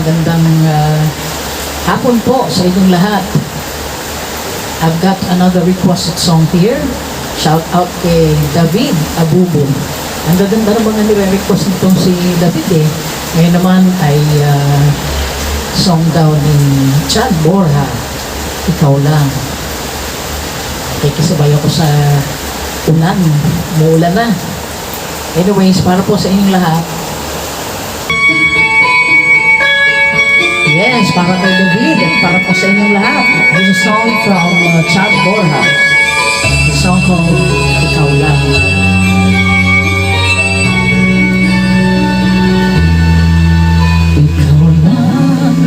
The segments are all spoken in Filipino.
magandang hapon po sa inyong lahat. I've got another requested song here. Shout out kay David Abubo. Ang gaganda ng mga nire-request nitong si David eh. Ngayon naman ay song daw ni Chad Borja, Ikaw Lang. Kikisabay ako sa ulan, muulan na. Anyways, para po sa inyong lahat. Yes, para kay David at para po sa inyong lahat. This is a song from Chad Borja. The song called Ikaw Lang. Ikaw lang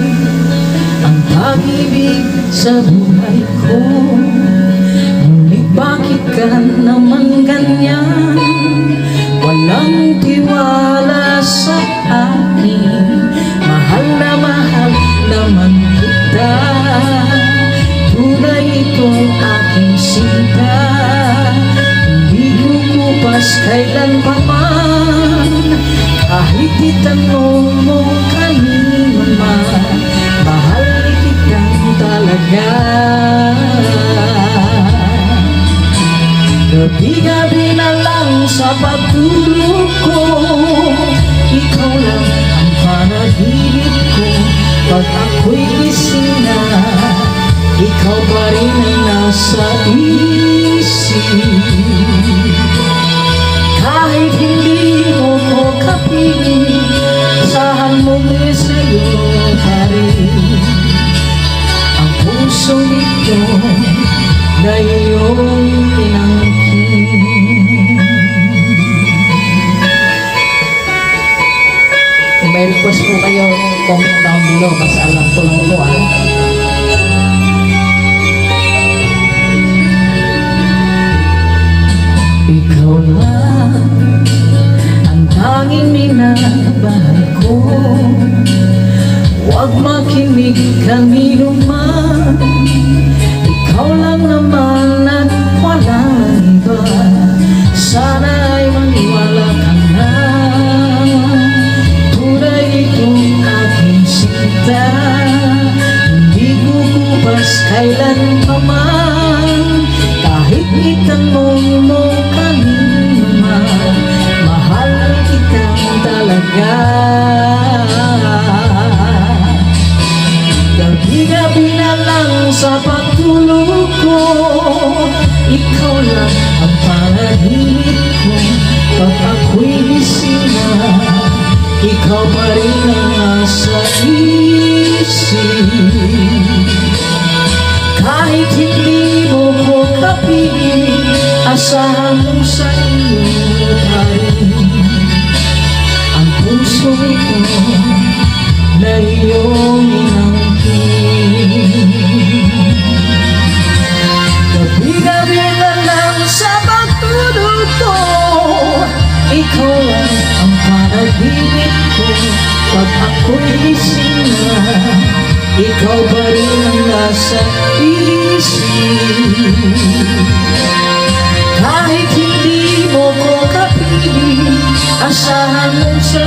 ang pag-ibig sa buhay ko. Ngunit bakit ka naman ganyan? Walang tiwala sa akin. Mahal naman kita. Tunay itong aking sinta. Hindi lumupas kailan pa man. Kahit itanong mo kanino man, mahal kita talaga. Gabi-gabi na lang sa pagtulog ko, ikaw lang ang panaginip ko. Pag ako'y gising na, ikaw pa rin ang nasa isip. Kahit hindi mo ko kapiling, asahan mo sa'yo pa rin ang puso nito na iyong inangkin. Kung may request po kayo, comment down below. Mas alam ko lang po Ikaw lang ang tanging minamahal ko. Huwag makinig kanino man. Ikaw lang naman at walang iba. Sana ay maniwala ka na. Tunay itong aking sinta. Hindi kukupas kailan pa man. Kahit itanong mo kanino man, mahal kita talaga. Gabi-gabi na lang sa pagtulog ko, ikaw lang ang panaginip ko. Pag ako'y gising na, ikaw pa rin ang nasa isip. Kahit hindi mo ko kapiling, asahan mo sa iyo pa rin ang puso ito na iyong inangkin. Gabi-gabi na lang sa pagtulog ko, ikaw lang ang panaginip ko. Pag ako'y gising na, ikaw pa rin ang nasa isip. Kahit hindi mo ko kapiling, asahan mo sa